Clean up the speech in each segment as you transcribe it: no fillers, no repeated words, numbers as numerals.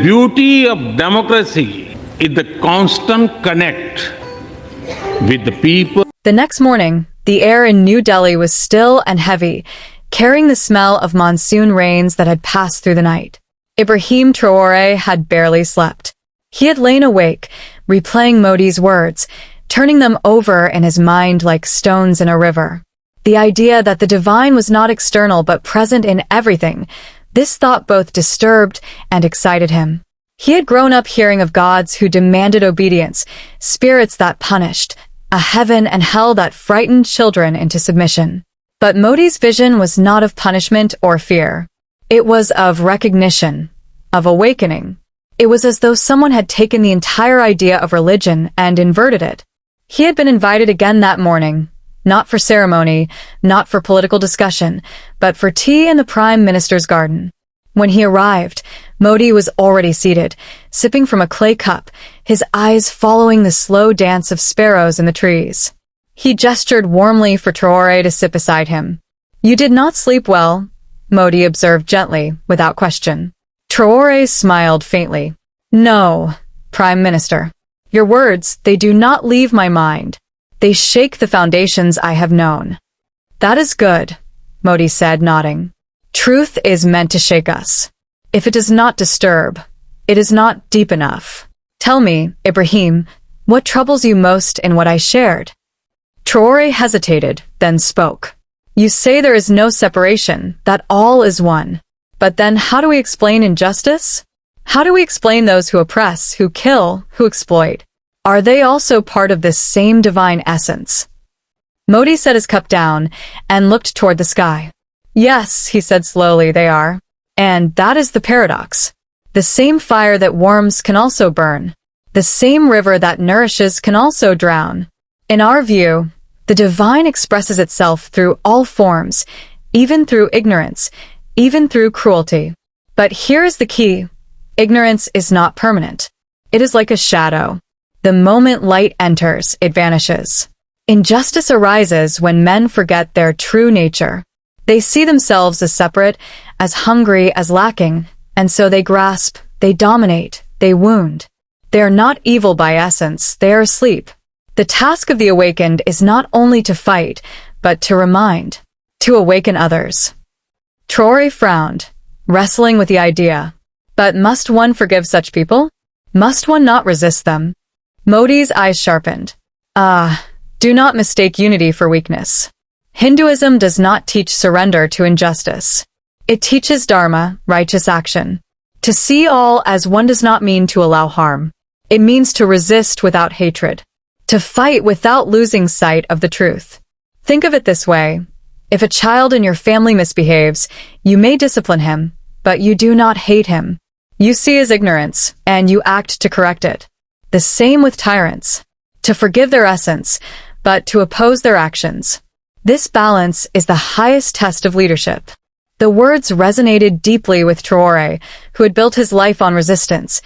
Beauty of democracy is the constant connect with the people. The next morning, the air in New Delhi was still and heavy, carrying the smell of monsoon rains that had passed through the night. Ibrahim Traoré had barely slept. He had lain awake, replaying Modi's words, turning them over in his mind like stones in a river. The idea that the divine was not external but present in everything, this thought both disturbed and excited him. He had grown up hearing of gods who demanded obedience, spirits that punished, a heaven and hell that frightened children into submission. But Modi's vision was not of punishment or fear. It was of recognition, of awakening. It was as though someone had taken the entire idea of religion and inverted it. He had been invited again that morning, not for ceremony, not for political discussion, but for tea in the Prime Minister's garden. When he arrived, Modi was already seated, sipping from a clay cup, his eyes following the slow dance of sparrows in the trees. He gestured warmly for Traoré to sit beside him. "You did not sleep well," Modi observed gently, without question. Traoré smiled faintly. "No, Prime Minister. Your words, they do not leave my mind. They shake the foundations I have known." "That is good," Modi said, nodding. "Truth is meant to shake us. If it does not disturb, it is not deep enough. Tell me, Ibrahim, what troubles you most in what I shared?" Traoré hesitated, then spoke. "You say there is no separation, that all is one. But then how do we explain injustice? How do we explain those who oppress, who kill, who exploit? Are they also part of this same divine essence?" Modi set his cup down and looked toward the sky. "Yes," he said slowly, "they are. And that is the paradox. The same fire that warms can also burn. The same river that nourishes can also drown. In our view, the divine expresses itself through all forms, even through ignorance, even through cruelty. But here is the key. Ignorance is not permanent. It is like a shadow. The moment light enters, it vanishes. Injustice arises when men forget their true nature. They see themselves as separate, as hungry, as lacking, and so they grasp, they dominate, they wound. They are not evil by essence, they are asleep. The task of the awakened is not only to fight, but to remind, to awaken others. Traoré frowned, wrestling with the idea. But must one forgive such people? Must one not resist them? Modi's eyes sharpened. Do not mistake unity for weakness. Hinduism does not teach surrender to injustice. It teaches dharma, righteous action. To see all as one does not mean to allow harm. It means to resist without hatred. To fight without losing sight of the truth. Think of it this way. If a child in your family misbehaves, you may discipline him, but you do not hate him. You see his ignorance, and you act to correct it. The same with tyrants. To forgive their essence, but to oppose their actions. This balance is the highest test of leadership. The words resonated deeply with Traoré, who had built his life on resistance.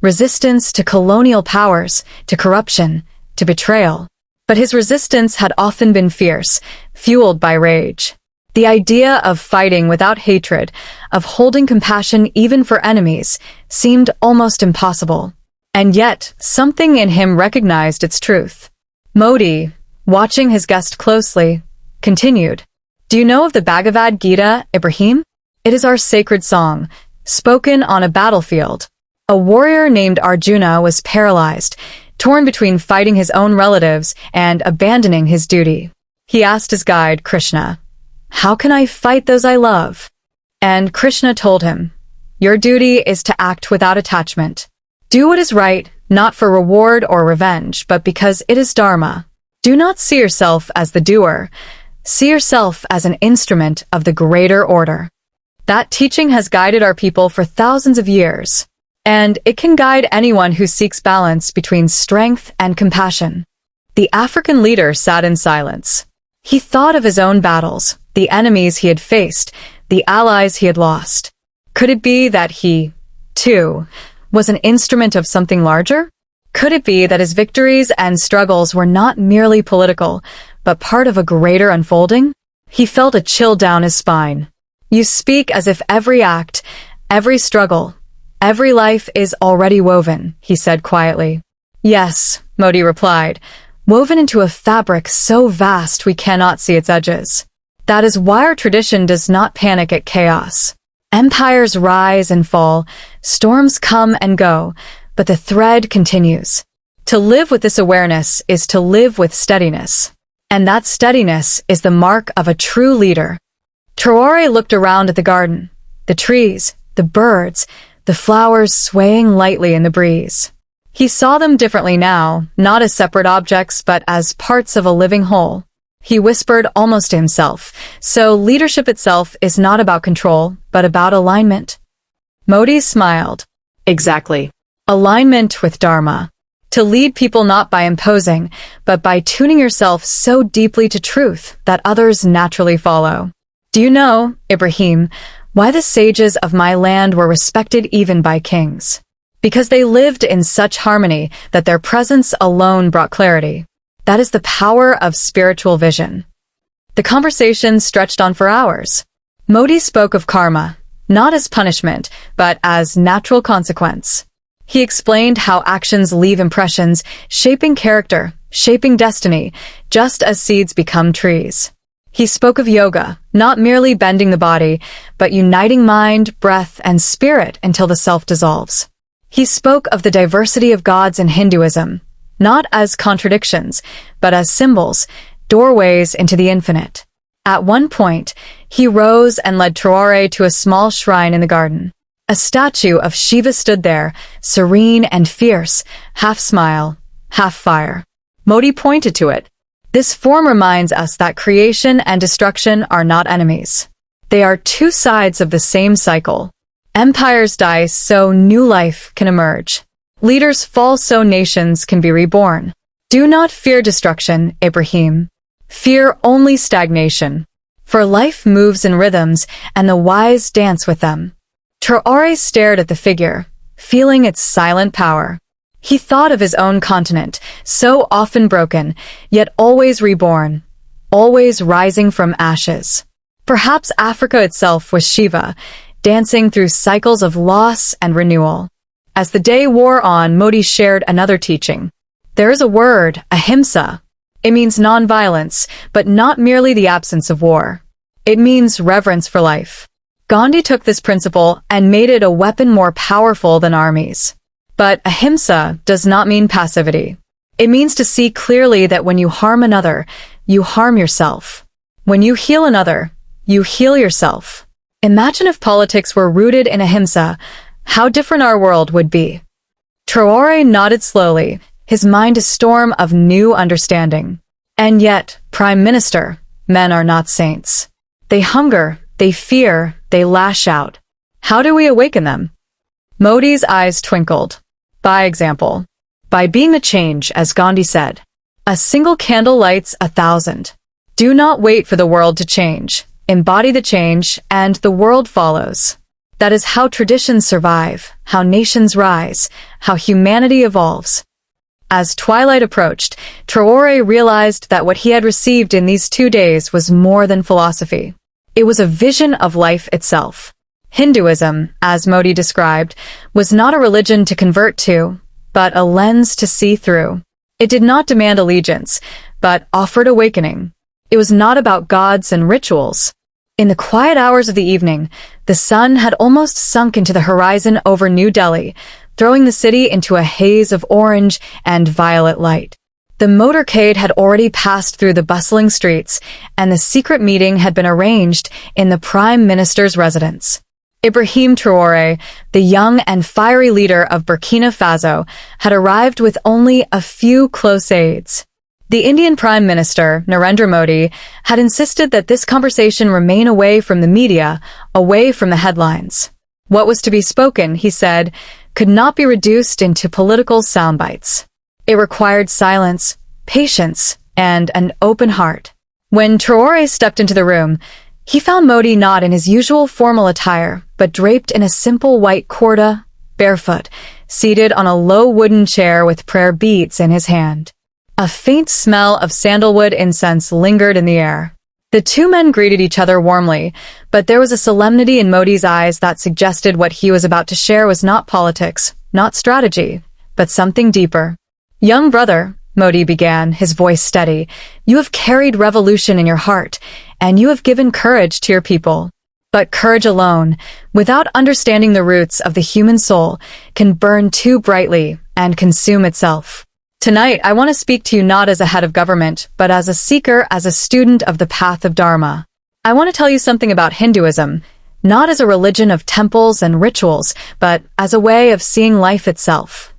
Resistance to colonial powers, to corruption, to betrayal. But his resistance had often been fierce, fueled by rage. The idea of fighting without hatred, of holding compassion even for enemies, seemed almost impossible. And yet, something in him recognized its truth. Modi, watching his guest closely, continued, "Do you know of the Bhagavad Gita, Ibrahim? It is our sacred song, spoken on a battlefield. A warrior named Arjuna was paralyzed, torn between fighting his own relatives and abandoning his duty. He asked his guide, Krishna, 'How can I fight those I love?' And Krishna told him, 'Your duty is to act without attachment. Do what is right, not for reward or revenge, but because it is dharma. Do not see yourself as the doer. See yourself as an instrument of the greater order.' That teaching has guided our people for thousands of years, and it can guide anyone who seeks balance between strength and compassion." The African leader sat in silence. He thought of his own battles, the enemies he had faced, the allies he had lost. Could it be that he, too, was an instrument of something larger? Could it be that his victories and struggles were not merely political, but part of a greater unfolding? He felt a chill down his spine. "You speak as if every act, every struggle, Every life is already woven, he said quietly. Yes, Modi replied, woven into a fabric so vast we cannot see its edges. That is why our tradition does not panic at chaos. Empires rise and fall, storms come and go, but the thread continues. To live with this awareness is to live with steadiness. And that steadiness is the mark of a true leader. Traoré looked around at the garden, the trees, the birds, the flowers swaying lightly in the breeze. He saw them differently now, not as separate objects, but as parts of a living whole. He whispered almost to himself, so leadership itself is not about control, but about alignment. Modi smiled. Exactly. Alignment with dharma. To lead people not by imposing, but by tuning yourself so deeply to truth that others naturally follow. Do you know, Ibrahim, why the sages of my land were respected even by kings? Because they lived in such harmony that their presence alone brought clarity. That is the power of spiritual vision. The conversation stretched on for hours. Modi spoke of karma, not as punishment, but as natural consequence. He explained how actions leave impressions, shaping character, shaping destiny, just as seeds become trees. He spoke of yoga, not merely bending the body, but uniting mind, breath, and spirit until the self dissolves. He spoke of the diversity of gods in Hinduism, not as contradictions, but as symbols, doorways into the infinite. At one point, he rose and led Traoré to a small shrine in the garden. A statue of Shiva stood there, serene and fierce, half smile, half fire. Modi pointed to it. This form reminds us that creation and destruction are not enemies. They are two sides of the same cycle. Empires die so new life can emerge. Leaders fall so nations can be reborn. Do not fear destruction, Ibrahim. Fear only stagnation. For life moves in rhythms, and the wise dance with them. Traoré stared at the figure, feeling its silent power. He thought of his own continent, so often broken, yet always reborn, always rising from ashes. Perhaps Africa itself was Shiva, dancing through cycles of loss and renewal. As the day wore on, Modi shared another teaching. There is a word, ahimsa. It means non-violence, but not merely the absence of war. It means reverence for life. Gandhi took this principle and made it a weapon more powerful than armies. But ahimsa does not mean passivity. It means to see clearly that when you harm another, you harm yourself. When you heal another, you heal yourself. Imagine if politics were rooted in ahimsa, how different our world would be. Traoré nodded slowly, his mind a storm of new understanding. And yet, Prime Minister, men are not saints. They hunger, they fear, they lash out. How do we awaken them? Modi's eyes twinkled. By example. By being the change, as Gandhi said. A single candle lights 1,000. Do not wait for the world to change. Embody the change, and the world follows. That is how traditions survive, how nations rise, how humanity evolves. As twilight approached, Traoré realized that what he had received in these 2 days was more than philosophy. It was a vision of life itself. Hinduism, as Modi described, was not a religion to convert to, but a lens to see through. It did not demand allegiance, but offered awakening. It was not about gods and rituals. In the quiet hours of the evening, the sun had almost sunk into the horizon over New Delhi, throwing the city into a haze of orange and violet light. The motorcade had already passed through the bustling streets, and the secret meeting had been arranged in the Prime Minister's residence. Ibrahim Traoré, the young and fiery leader of Burkina Faso, had arrived with only a few close aides. The Indian Prime Minister, Narendra Modi, had insisted that this conversation remain away from the media, away from the headlines. What was to be spoken, he said, could not be reduced into political soundbites. It required silence, patience, and an open heart. When Traoré stepped into the room, he found Modi not in his usual formal attire, but draped in a simple white kurta, barefoot, seated on a low wooden chair with prayer beads in his hand. A faint smell of sandalwood incense lingered in the air. The two men greeted each other warmly, but there was a solemnity in Modi's eyes that suggested what he was about to share was not politics, not strategy, but something deeper. "Young brother," Modi began, his voice steady, "you have carried revolution in your heart, and you have given courage to your people. But courage alone, without understanding the roots of the human soul, can burn too brightly and consume itself. Tonight, I want to speak to you not as a head of government, but as a seeker, as a student of the path of dharma. I want to tell you something about Hinduism, not as a religion of temples and rituals, but as a way of seeing life itself."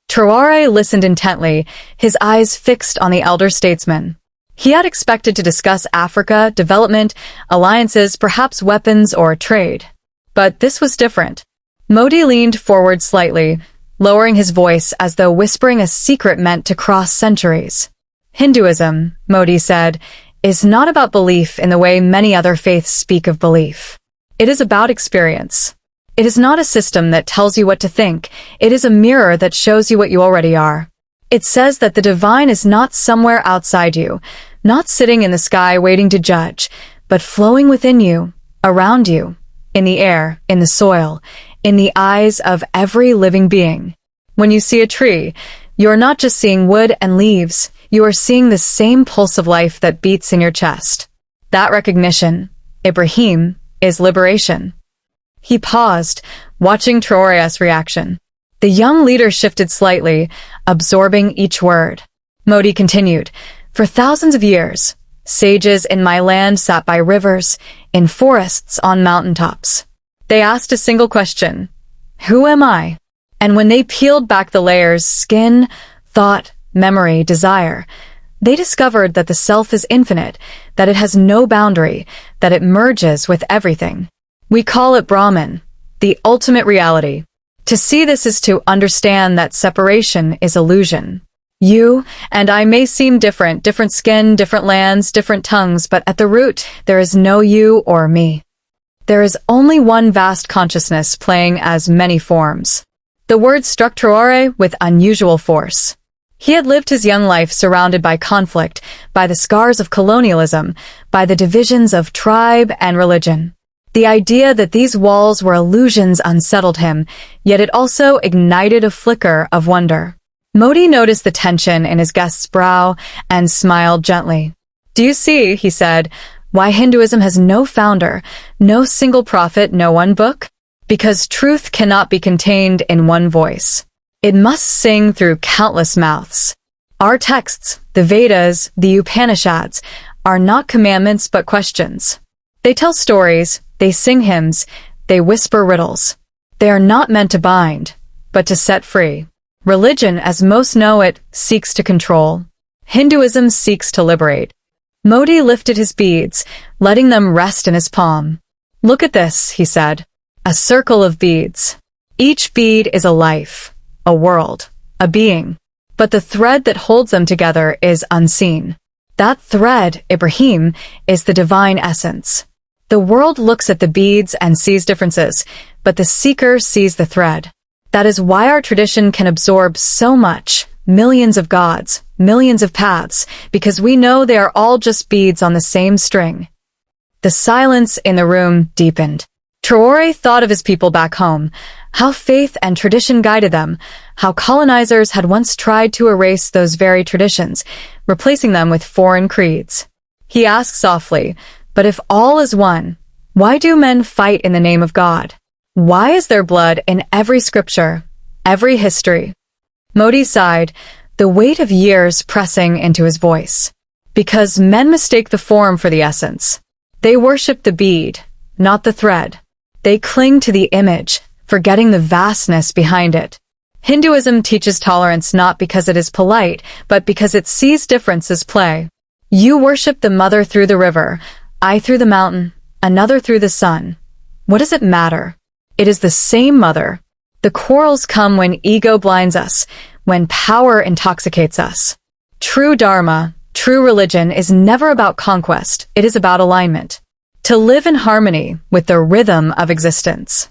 Traoré listened intently, his eyes fixed on the elder statesman. He had expected to discuss Africa, development, alliances, perhaps weapons or trade. But this was different. Modi leaned forward slightly, lowering his voice as though whispering a secret meant to cross centuries. "Hinduism," Modi said, "is not about belief in the way many other faiths speak of belief. It is about experience. It is not a system that tells you what to think. It is a mirror that shows you what you already are. It says that the divine is not somewhere outside you, not sitting in the sky waiting to judge, but flowing within you, around you, in the air, in the soil, in the eyes of every living being. When you see a tree, you are not just seeing wood and leaves, you are seeing the same pulse of life that beats in your chest. That recognition, Ibrahim, is liberation." He paused, watching Traoré's reaction. The young leader shifted slightly, absorbing each word. Modi continued, "For thousands of years, sages in my land sat by rivers, in forests, on mountaintops. They asked a single question, 'Who am I?' And when they peeled back the layers, skin, thought, memory, desire, they discovered that the self is infinite, that it has no boundary, that it merges with everything. We call it Brahman, the ultimate reality. To see this is to understand that separation is illusion. You and I may seem different, different skin, different lands, different tongues, but at the root, there is no you or me. There is only one vast consciousness playing as many forms." The words struck Traoré with unusual force. He had lived his young life surrounded by conflict, by the scars of colonialism, by the divisions of tribe and religion. The idea that these walls were illusions unsettled him, yet it also ignited a flicker of wonder. Modi noticed the tension in his guest's brow and smiled gently. "Do you see," he said, "why Hinduism has no founder, no single prophet, no one book? Because truth cannot be contained in one voice. It must sing through countless mouths. Our texts, the Vedas, the Upanishads, are not commandments but questions. They tell stories, they sing hymns, they whisper riddles. They are not meant to bind, but to set free. Religion, as most know it, seeks to control. Hinduism seeks to liberate." Modi lifted his beads, letting them rest in his palm. "Look at this," he said. "A circle of beads. Each bead is a life, a world, a being. But the thread that holds them together is unseen. That thread, Ibrahim, is the divine essence. The world looks at the beads and sees differences, but the seeker sees the thread. That is why our tradition can absorb so much, millions of gods, millions of paths, because we know they are all just beads on the same string." The silence in the room deepened. Traoré thought of his people back home, how faith and tradition guided them, how colonizers had once tried to erase those very traditions, replacing them with foreign creeds. He asked softly, "But if all is one, why do men fight in the name of God? Why is there blood in every scripture, every history?" Modi sighed, the weight of years pressing into his voice. "Because men mistake the form for the essence. They worship the bead, not the thread. They cling to the image, forgetting the vastness behind it. Hinduism teaches tolerance not because it is polite, but because it sees difference as play. You worship the mother through the river, I through the mountain, another through the sun. What does it matter? It is the same mother. The quarrels come when ego blinds us, when power intoxicates us. True dharma, true religion is never about conquest, it is about alignment. To live in harmony with the rhythm of existence."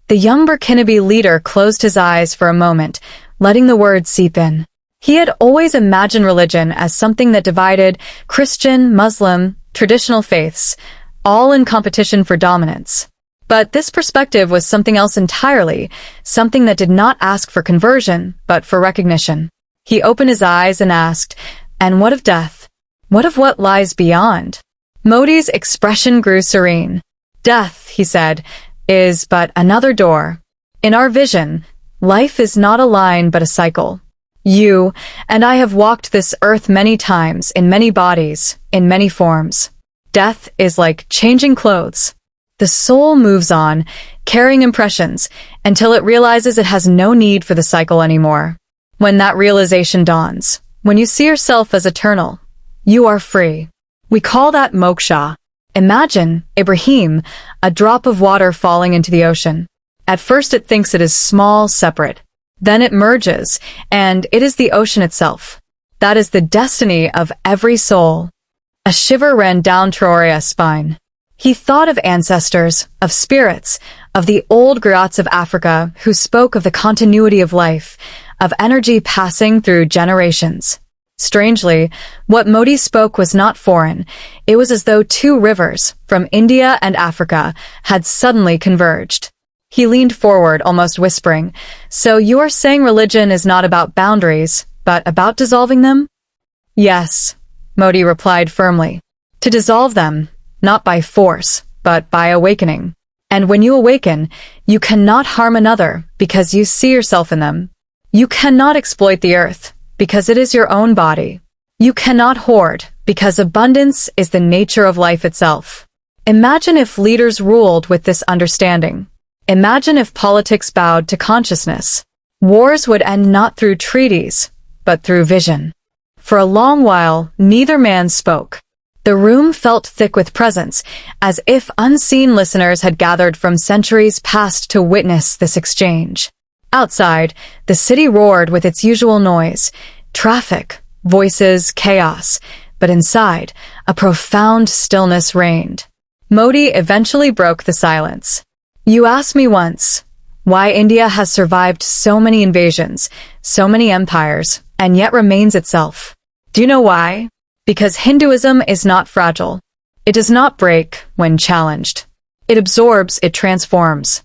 The young Burkinabe leader closed his eyes for a moment, letting the words seep in. He had always imagined religion as something that divided Christian, Muslim, traditional faiths, all in competition for dominance. But this perspective was something else entirely, something that did not ask for conversion, but for recognition. He opened his eyes and asked, "And what of death? What of what lies beyond?" Modi's expression grew serene. "Death," he said, "is but another door. In our vision, life is not a line but a cycle. You and I have walked this earth many times, in many bodies, in many forms. Death is like changing clothes. The soul moves on, carrying impressions, until it realizes it has no need for the cycle anymore. When that realization dawns, when you see yourself as eternal, you are free. We call that moksha. Imagine, Ibrahim, a drop of water falling into the ocean. At first it thinks it is small, separate. Then it merges, and it is the ocean itself. That is the destiny of every soul." A shiver ran down Traoré's spine. He thought of ancestors, of spirits, of the old griots of Africa who spoke of the continuity of life, of energy passing through generations. Strangely, what Modi spoke was not foreign. It was as though two rivers, from India and Africa, had suddenly converged. He leaned forward, almost whispering, "So you are saying religion is not about boundaries, but about dissolving them?" "Yes," Modi replied firmly. "To dissolve them, not by force, but by awakening. And when you awaken, you cannot harm another because you see yourself in them. You cannot exploit the earth because it is your own body. You cannot hoard because abundance is the nature of life itself. Imagine if leaders ruled with this understanding. Imagine if politics bowed to consciousness. Wars would end not through treaties, but through vision." For a long while, neither man spoke. The room felt thick with presence, as if unseen listeners had gathered from centuries past to witness this exchange. Outside, the city roared with its usual noise, traffic, voices, chaos, but inside, a profound stillness reigned. Modi eventually broke the silence. "You asked me once why India has survived so many invasions, so many empires, and yet remains itself. Do you know why? Because Hinduism is not fragile. It does not break when challenged. It absorbs, it transforms.